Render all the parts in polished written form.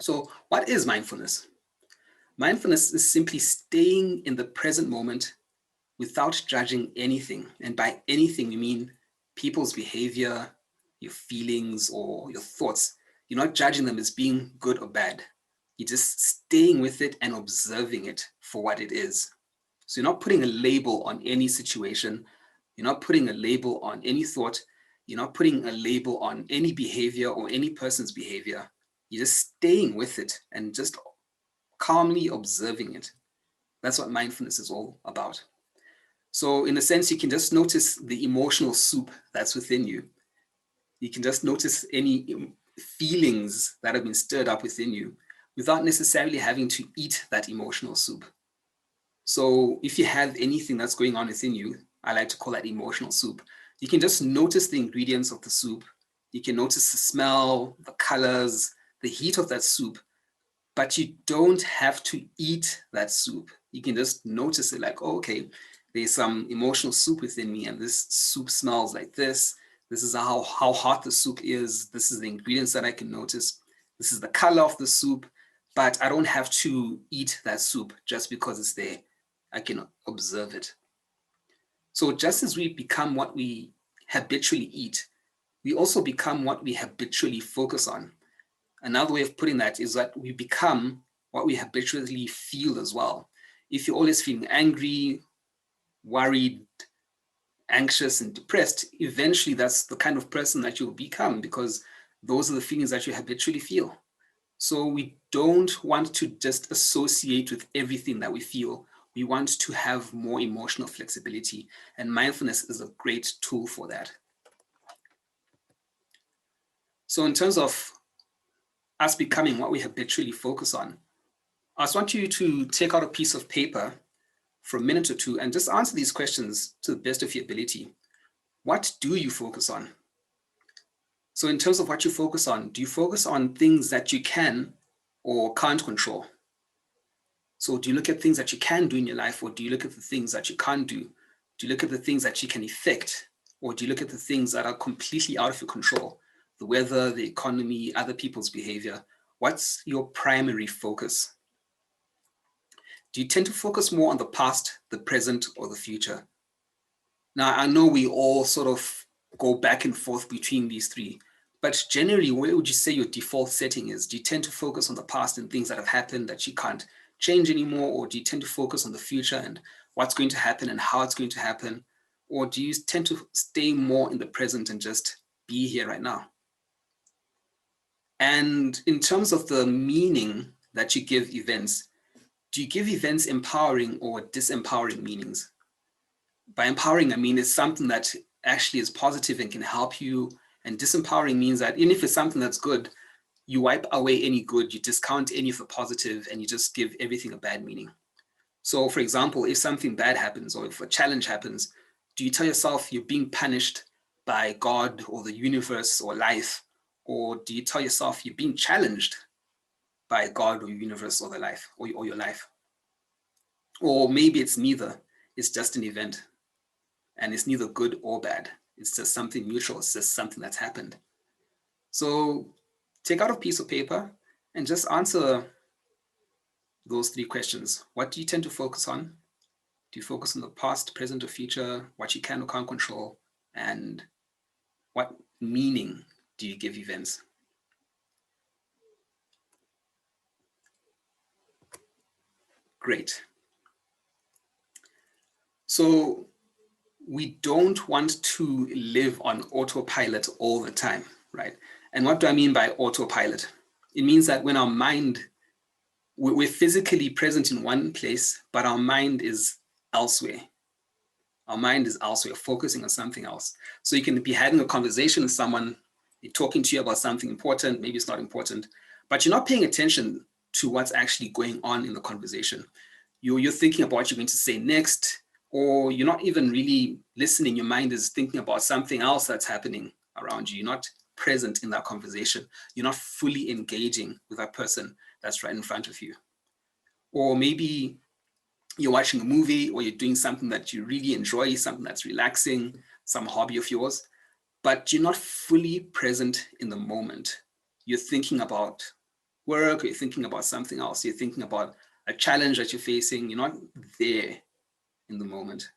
So what is mindfulness? Mindfulness is simply staying in the present moment without judging anything. And by anything, we mean people's behavior, your feelings, or your thoughts. You're not judging them as being good or bad. You're just staying with it and observing it for what it is. So you're not putting a label on any situation. You're not putting a label on any thought. You're not putting a label on any behavior or any person's behavior. You're just staying with it and just calmly observing it. That's what mindfulness is all about. So in a sense, you can just notice the emotional soup that's within you. You can just notice any feelings that have been stirred up within you without necessarily having to eat that emotional soup. So if you have anything that's going on within you, I like to call that emotional soup. You can just notice the ingredients of the soup. You can notice the smell, the colors, the heat of that soup, but you don't have to eat that soup. You can just notice it like, oh, okay, there's some emotional soup within me and this soup smells like this. This is how hot the soup is. This is the ingredients that I can notice. This is the color of the soup, but I don't have to eat that soup just because it's there. I can observe it. So just as we become what we habitually eat, we also become what we habitually focus on. Another way of putting that is that we become what we habitually feel as well. If you're always feeling angry, worried, anxious, and depressed, eventually that's the kind of person that you'll become because those are the feelings that you habitually feel. So we don't want to just associate with everything that we feel. We want to have more emotional flexibility, and mindfulness is a great tool for that. So in terms of us becoming what we habitually focus on, I just want you to take out a piece of paper for a minute or two and just answer these questions to the best of your ability. What do you focus on? So in terms of what you focus on, do you focus on things that you can or can't control? So do you look at things that you can do in your life, or do you look at the things that you can't do? Do you look at the things that you can affect, or do you look at the things that are completely out of your control? The weather, the economy, other people's behavior. What's your primary focus? Do you tend to focus more on the past, the present, or the future? Now, I know we all sort of go back and forth between these three, but generally, where would you say your default setting is? Do you tend to focus on the past and things that have happened that you can't change anymore? Or do you tend to focus on the future and what's going to happen and how it's going to happen? Or do you tend to stay more in the present and just be here right now? And in terms of the meaning that you give events, do you give events empowering or disempowering meanings? By empowering, I mean it's something that actually is positive and can help you. And disempowering means that even if it's something that's good, you wipe away any good, you discount any of the positive, and you just give everything a bad meaning. So for example, if something bad happens or if a challenge happens, do you tell yourself you're being punished by God or the universe or life? Or do you tell yourself you're being challenged by God or universe or the life or your life? Or maybe it's neither. It's just an event and it's neither good or bad. It's just something neutral. It's just something that's happened. So take out a piece of paper and just answer those three questions. What do you tend to focus on? Do you focus on the past, present, or future? What you can or can't control? And what meaning do you give events? Great. So we don't want to live on autopilot all the time, right? And what do I mean by autopilot? It means that when our mind, we're physically present in one place, but our mind is elsewhere. Our mind is elsewhere, focusing on something else. So you can be having a conversation with someone, they're talking to you about something important, maybe it's not important, but you're not paying attention to what's actually going on in the conversation. You're thinking about what you're going to say next, or you're not even really listening. Your mind is thinking about something else that's happening around you. You're not present in that conversation. You're not fully engaging with that person that's right in front of you. Or maybe you're watching a movie or you're doing something that you really enjoy, something that's relaxing, some hobby of yours, but you're not fully present in the moment. You're thinking about work, or you're thinking about something else, you're thinking about a challenge that you're facing, you're not there in the moment.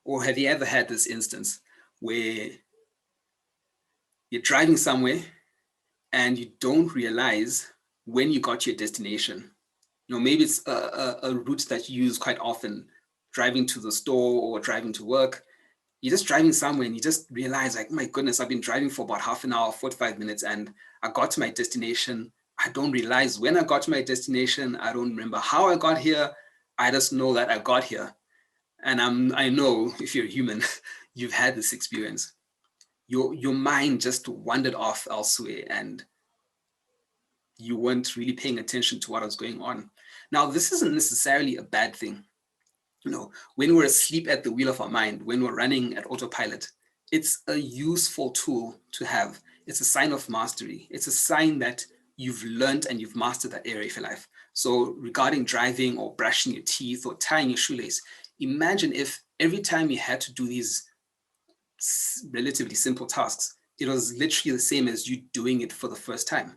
Or have you ever had this instance where you're driving somewhere and you don't realize when you got to your destination? Maybe it's a route that you use quite often, driving to the store or driving to work. You're just driving somewhere and you just realize, like, my goodness, I've been driving for about half an hour, 45 minutes, and I got to my destination. I don't realize when I got to my destination. I don't remember how I got here. I just know that I got here. And I know if you're human, you've had this experience. Your mind just wandered off elsewhere and you weren't really paying attention to what was going on. Now, this isn't necessarily a bad thing. When we're asleep at the wheel of our mind, when we're running at autopilot, it's a useful tool to have. It's a sign of mastery. It's a sign that you've learned and you've mastered that area of your life. So regarding driving or brushing your teeth or tying your shoelace, imagine if every time you had to do these relatively simple tasks, it was literally the same as you doing it for the first time.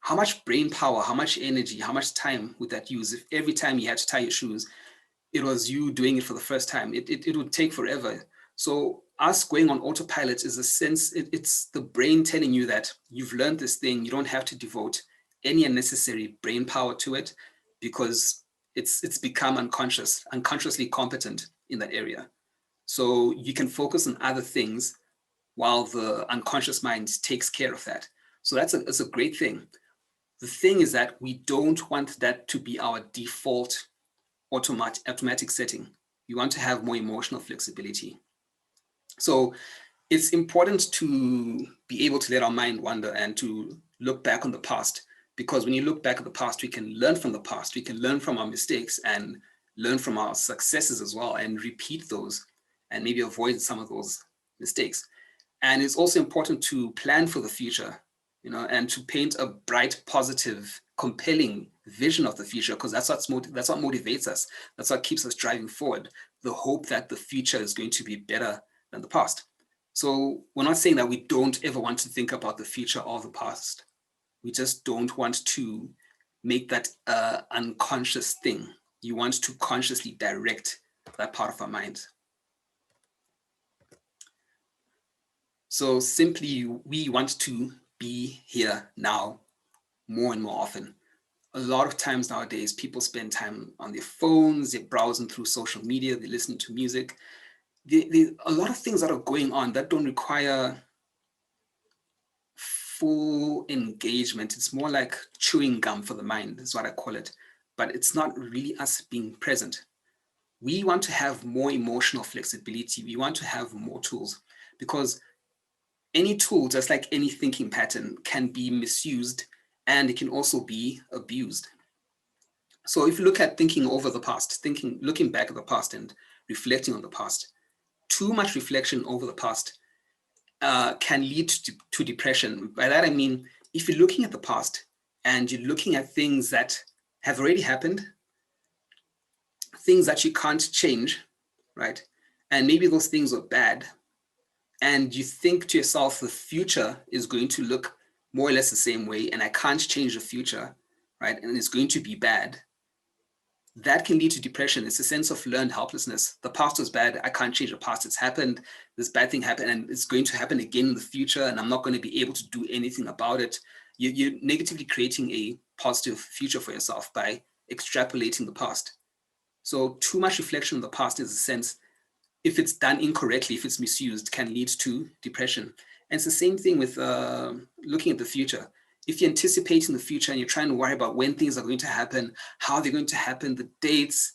How much brain power, how much energy, how much time would that use if every time you had to tie your shoes, it was you doing it for the first time? It would take forever. So us going on autopilot is a sense, it's the brain telling you that you've learned this thing, you don't have to devote any unnecessary brain power to it because it's become unconsciously competent in that area. So you can focus on other things while the unconscious mind takes care of that. So that's a great thing. The thing is that we don't want that to be our default automatic setting. We want to have more emotional flexibility. So it's important to be able to let our mind wander and to look back on the past, because when you look back at the past, we can learn from the past. We can learn from our mistakes and learn from our successes as well and repeat those and maybe avoid some of those mistakes. And it's also important to plan for the future, and to paint a bright, positive, compelling vision of the future, because that's what motivates us. That's what keeps us driving forward. The hope that the future is going to be better than the past. So we're not saying that we don't ever want to think about the future or the past. We just don't want to make that unconscious thing. You want to consciously direct that part of our mind. So simply, we want to be here now more and more often. A lot of times nowadays, people spend time on their phones, they're browsing through social media, they're listening to music. A lot of things that are going on that don't require full engagement. It's more like chewing gum for the mind, is what I call it. But it's not really us being present. We want to have more emotional flexibility. We want to have more tools, because any tool, just like any thinking pattern, can be misused and it can also be abused. So if you look at thinking over the past, looking back at the past and reflecting on the past, too much reflection over the past can lead to depression. By that I mean, if you're looking at the past and you're looking at things that have already happened, things that you can't change, right? And maybe those things are bad, and you think to yourself, the future is going to look more or less the same way, and I can't change the future, right? And it's going to be bad. That can lead to depression. It's a sense of learned helplessness. The past was bad. I can't change the past. It's happened. This bad thing happened, and it's going to happen again in the future, and I'm not going to be able to do anything about it. You're negatively creating a positive future for yourself by extrapolating the past. So too much reflection on the past is a sense, if it's done incorrectly, if it's misused, can lead to depression. And it's the same thing with looking at the future. If you're anticipating the future and you're trying to worry about when things are going to happen, how they're going to happen, the dates,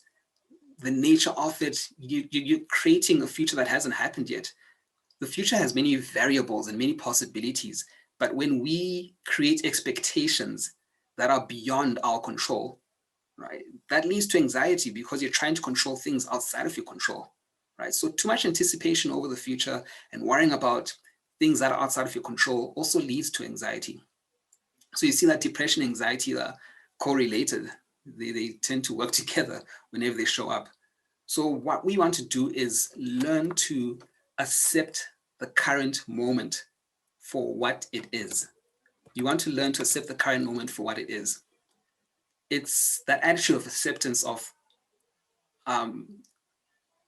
the nature of it, you're creating a future that hasn't happened yet. The future has many variables and many possibilities, but when we create expectations that are beyond our control, right, that leads to anxiety, because you're trying to control things outside of your control. Right? So too much anticipation over the future and worrying about things that are outside of your control also leads to anxiety. So you see that depression and anxiety are correlated. They tend to work together whenever they show up. So what we want to do is learn to accept the current moment for what it is. You want to learn to accept the current moment for what it is. It's that attitude of acceptance of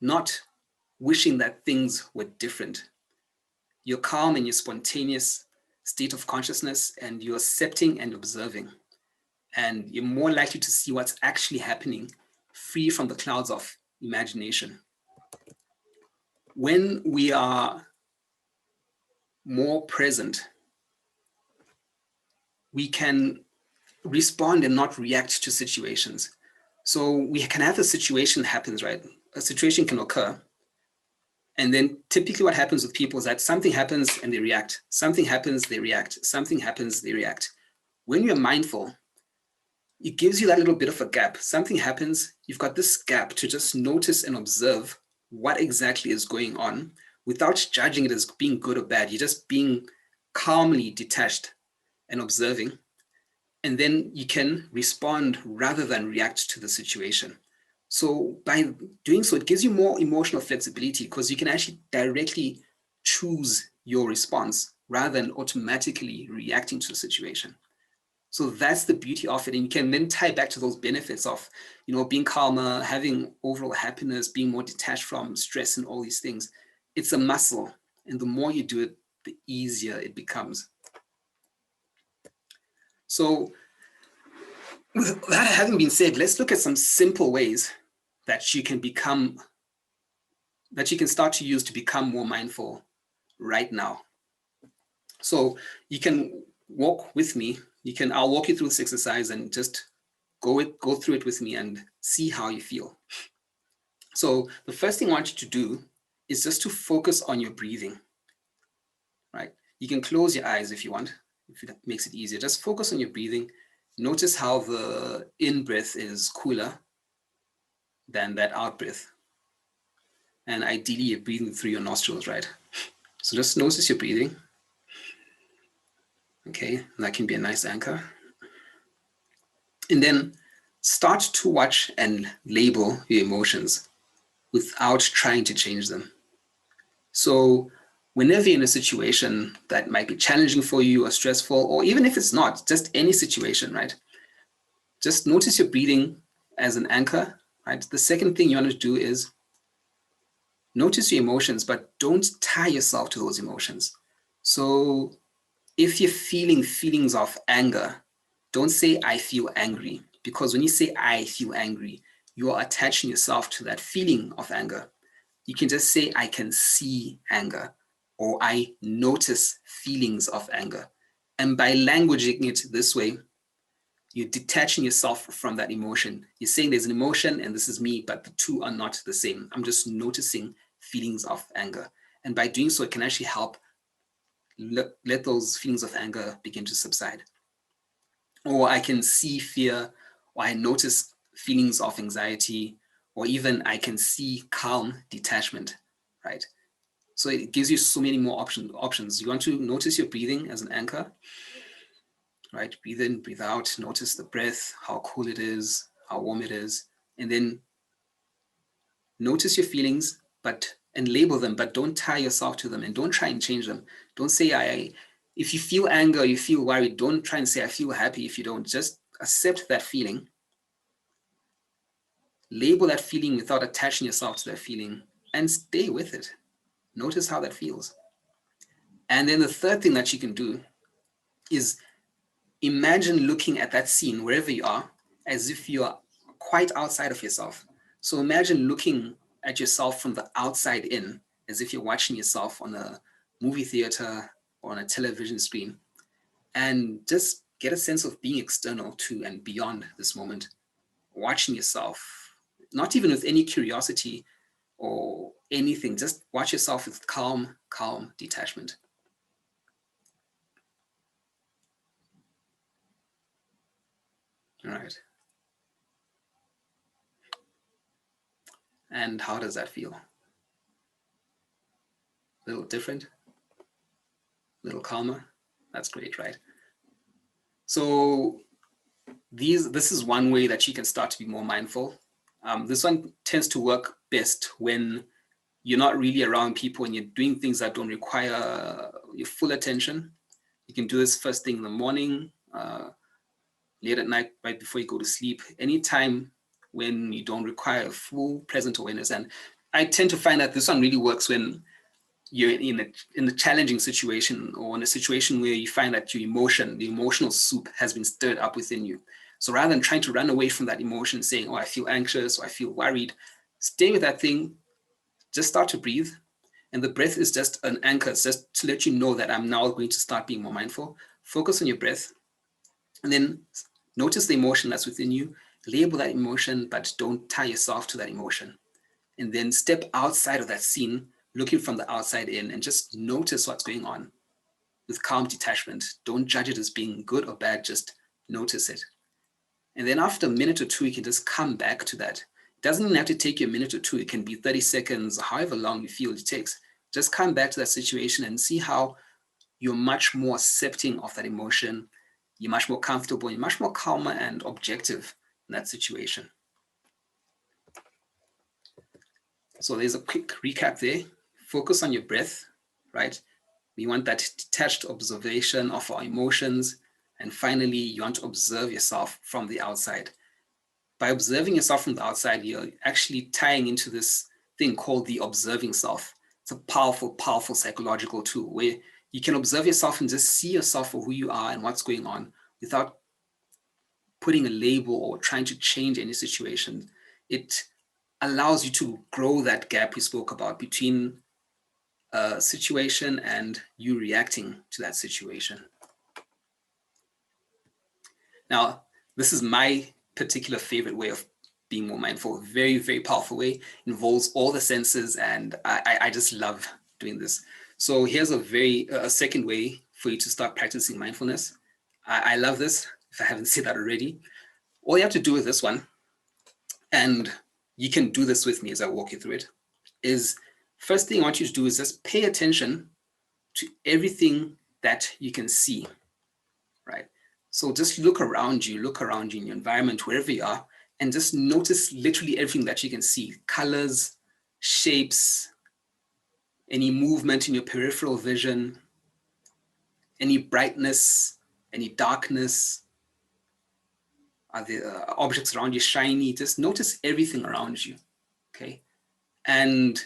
not wishing that things were different. You're calm in your spontaneous state of consciousness, and you're accepting and observing. And you're more likely to see what's actually happening, free from the clouds of imagination. When we are more present, we can respond and not react to situations. So we can have a situation happens, right? A situation can occur. And then typically what happens with people is that something happens and they react. Something happens, they react. Something happens, they react. When you're mindful, it gives you that little bit of a gap. Something happens, you've got this gap to just notice and observe what exactly is going on without judging it as being good or bad. You're just being calmly detached and observing. And then you can respond rather than react to the situation. So by doing so, it gives you more emotional flexibility because you can actually directly choose your response rather than automatically reacting to the situation. So that's the beauty of it. And you can then tie back to those benefits of, being calmer, having overall happiness, being more detached from stress and all these things. It's a muscle. And the more you do it, the easier it becomes. So with that having been said, let's look at some simple ways that you can start to use to become more mindful right now. So you can walk with me. I'll walk you through this exercise and just go through it with me and see how you feel. So the first thing I want you to do is just to focus on your breathing, right? You can close your eyes if you want, if it makes it easier. Just focus on your breathing. Notice how the in-breath is cooler than that out-breath. And ideally, you're breathing through your nostrils, right? So just notice your breathing. Okay, that can be a nice anchor. And then start to watch and label your emotions without trying to change them. So whenever you're in a situation that might be challenging for you or stressful, or even if it's not, just any situation, right? Just notice your breathing as an anchor, right? The second thing you want to do is notice your emotions, but don't tie yourself to those emotions. So if you're feeling feelings of anger, don't say, I feel angry, because when you say, I feel angry, you are attaching yourself to that feeling of anger. You can just say, I can see anger, or I notice feelings of anger. And by languaging it this way, you're detaching yourself from that emotion. You're saying there's an emotion and this is me, but the two are not the same. I'm just noticing feelings of anger. And by doing so, it can actually help let those feelings of anger begin to subside. Or I can see fear, or I notice feelings of anxiety, or even I can see calm detachment, right? So it gives you so many more options. You want to notice your breathing as an anchor, right? Breathe in, breathe out, notice the breath, how cool it is, how warm it is, and then notice your feelings, and label them, but don't tie yourself to them and don't try and change them. Don't say, if you feel anger, you feel worried, don't try and say, I feel happy if you don't. Just accept that feeling. Label that feeling without attaching yourself to that feeling and stay with it. Notice how that feels. And then the third thing that you can do is imagine looking at that scene wherever you are as if you are quite outside of yourself. So imagine looking at yourself from the outside in, as if you're watching yourself on a movie theater or on a television screen, and just get a sense of being external to and beyond this moment, watching yourself, not even with any curiosity or anything, just watch yourself with calm detachment. All right. And how does that feel? A little different? A little calmer? That's great, right? So this is one way that you can start to be more mindful. This one tends to work best when you're not really around people and you're doing things that don't require your full attention. You can do this first thing in the morning, late at night, right before you go to sleep, anytime when you don't require full present awareness. And I tend to find that this one really works when you're in a challenging situation, or in a situation where you find that the emotional soup has been stirred up within you. So rather than trying to run away from that emotion, saying, oh, I feel anxious, or I feel worried, stay with that thing, just start to breathe. And the breath is just an anchor. It's just to let you know that I'm now going to start being more mindful. Focus on your breath, and then notice the emotion that's within you, label that emotion, but don't tie yourself to that emotion. And then step outside of that scene, looking from the outside in, and just notice what's going on with calm detachment. Don't judge it as being good or bad, just notice it. And then after a minute or two, you can just come back to that. It doesn't even have to take you a minute or two. It can be 30 seconds, however long you feel it takes. Just come back to that situation and see how you're much more accepting of that emotion. You're much more comfortable, you're much more calmer and objective in that situation. So there's a quick recap there. Focus on your breath, right? We want that detached observation of our emotions. And finally, you want to observe yourself from the outside. By observing yourself from the outside, you're actually tying into this thing called the observing self. It's a powerful, powerful psychological tool where you can observe yourself and just see yourself for who you are and what's going on without putting a label or trying to change any situation. It allows you to grow that gap we spoke about between a situation and you reacting to that situation. Now, this is my particular favorite way of being more mindful. Very, very powerful way. Involves all the senses, and I just love doing this. So here's a second way for you to start practicing mindfulness. I love this, if I haven't said that already. All you have to do with this one, and you can do this with me as I walk you through it, is first thing I want you to do is just pay attention to everything that you can see, right? So just look around you in your environment, wherever you are, and just notice literally everything that you can see: colors, shapes, any movement in your peripheral vision, any brightness, any darkness. Are the objects around you shiny? Just notice everything around you, okay? And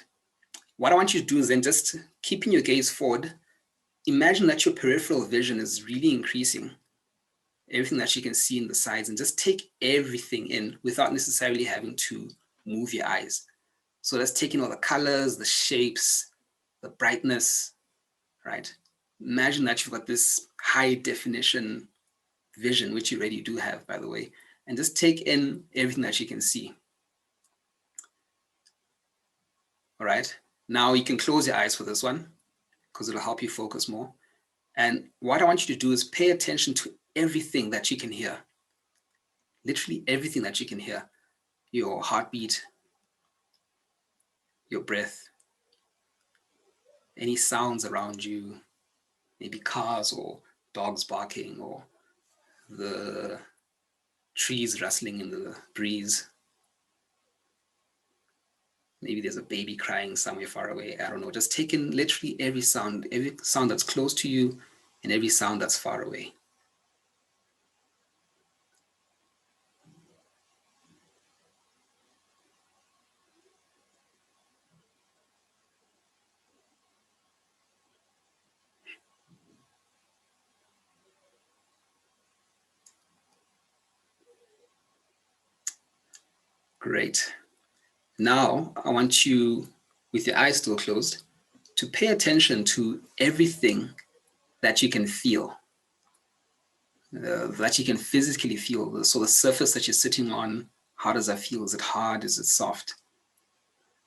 what I want you to do is then, just keeping your gaze forward, imagine that your peripheral vision is really increasing, everything that you can see in the sides, and just take everything in without necessarily having to move your eyes. So that's taking all the colors, the shapes, the brightness, right? Imagine that you've got this high definition vision, which you already do have, by the way, and just take in everything that you can see. All right, now you can close your eyes for this one because it'll help you focus more. And what I want you to do is pay attention to everything that you can hear. Literally everything that you can hear. Your heartbeat, your breath, any sounds around you, maybe cars or dogs barking or the trees rustling in the breeze. Maybe there's a baby crying somewhere far away. I don't know. Just take in literally every sound that's close to you and every sound that's far away. Great. Now I want you, with your eyes still closed, to pay attention to everything that you can feel, that you can physically feel. So the surface that you're sitting on, how does that feel? Is it hard? Is it soft?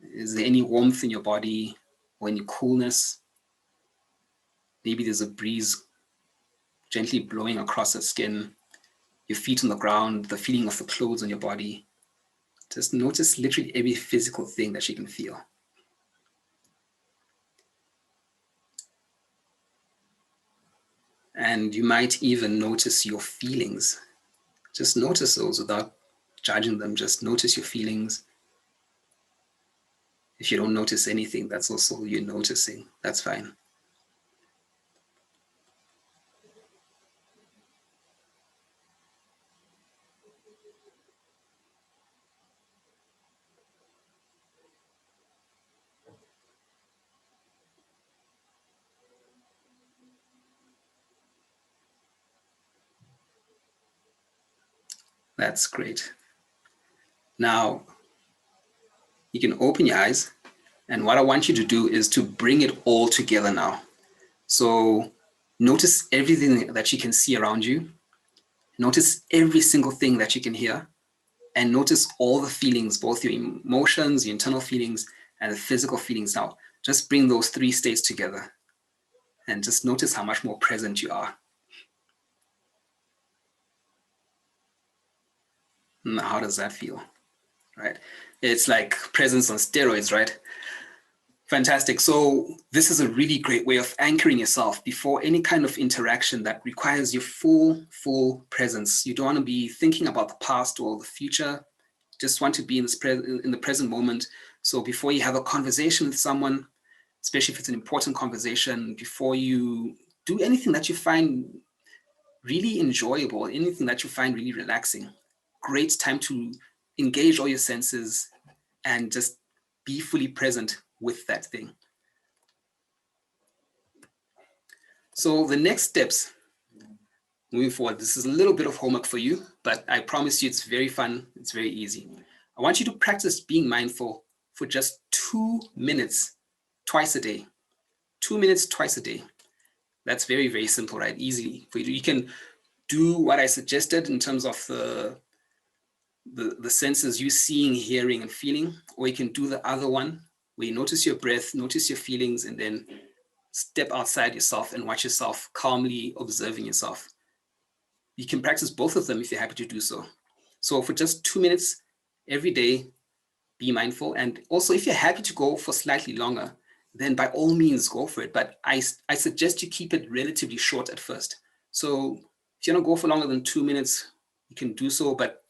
Is there any warmth in your body or any coolness? Maybe there's a breeze gently blowing across the skin, your feet on the ground, the feeling of the clothes on your body. Just notice literally every physical thing that you can feel. And you might even notice your feelings. Just notice those without judging them. Just notice your feelings. If you don't notice anything, that's also you noticing. That's fine. That's great. Now, you can open your eyes, and what I want you to do is to bring it all together now. So notice everything that you can see around you. Notice every single thing that you can hear, and notice all the feelings, both your emotions, your internal feelings, and the physical feelings now. Just bring those three states together and just notice how much more present you are. Now, how does that feel? Right? It's like presence on steroids, right? Fantastic. So this is a really great way of anchoring yourself before any kind of interaction that requires your full presence. You don't want to be thinking about the past or the future. Just want to be in the present moment. So before you have a conversation with someone, especially if it's an important conversation, before you do anything that you find really enjoyable, anything that you find really relaxing, great time to engage all your senses and just be fully present with that thing. So the next steps moving forward, this is a little bit of homework for you, but I promise you it's very fun, it's very easy. I want you to practice being mindful for just 2 minutes twice a day. 2 minutes twice a day. That's very, very simple, right? Easily for you. You can do what I suggested in terms of the senses you seeing, hearing, and feeling, or you can do the other one where you notice your breath, notice your feelings, and then step outside yourself and watch yourself calmly observing yourself. You can practice both of them if you're happy to do so. So for just 2 minutes every day, be mindful. And also, if you're happy to go for slightly longer, then by all means go for it. But I suggest you keep it relatively short at first. So if you don't go for longer than 2 minutes, you can do so, but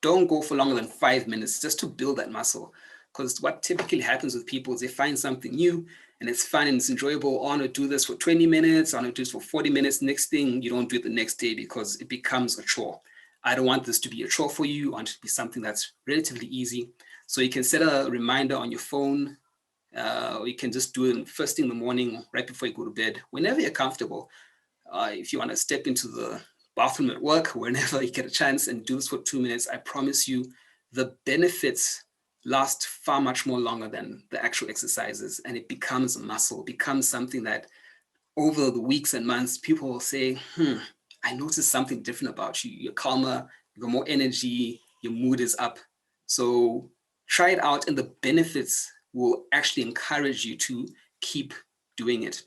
don't go for longer than 5 minutes just to build that muscle. Because what typically happens with people is they find something new and it's fun and it's enjoyable. I want to do this for 20 minutes. I want to do this for 40 minutes. Next thing, you don't do it the next day because it becomes a chore. I don't want this to be a chore for you. I want it to be something that's relatively easy. So you can set a reminder on your phone. Or you can just do it first thing in the morning, right before you go to bed, whenever you're comfortable. If you want to step into the bathroom at work, whenever you get a chance, and do this for 2 minutes, I promise you the benefits last far much more longer than the actual exercises. And it becomes a muscle, becomes something that over the weeks and months, people will say, I noticed something different about you. You're calmer, you got more energy, your mood is up. So try it out, and the benefits will actually encourage you to keep doing it.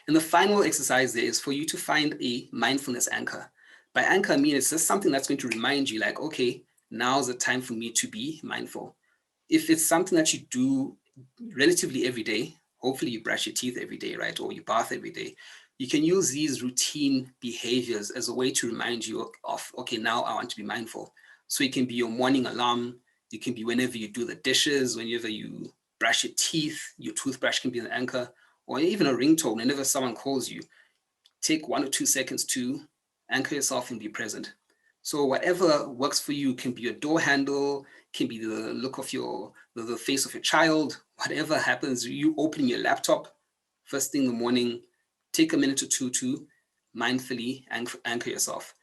And the final exercise there is for you to find a mindfulness anchor. By anchor, I mean it's just something that's going to remind you, like, okay, now's the time for me to be mindful. If it's something that you do relatively every day, hopefully you brush your teeth every day, right? Or you bath every day. You can use these routine behaviors as a way to remind you of, okay, now I want to be mindful. So it can be your morning alarm. It can be whenever you do the dishes, whenever you brush your teeth, your toothbrush can be an anchor, or even a ringtone. Whenever someone calls you, take 1 or 2 seconds to anchor yourself and be present. So whatever works for you, can be your door handle, can be the look of the face of your child, whatever happens, you opening your laptop first thing in the morning, take a minute or two to mindfully anchor yourself.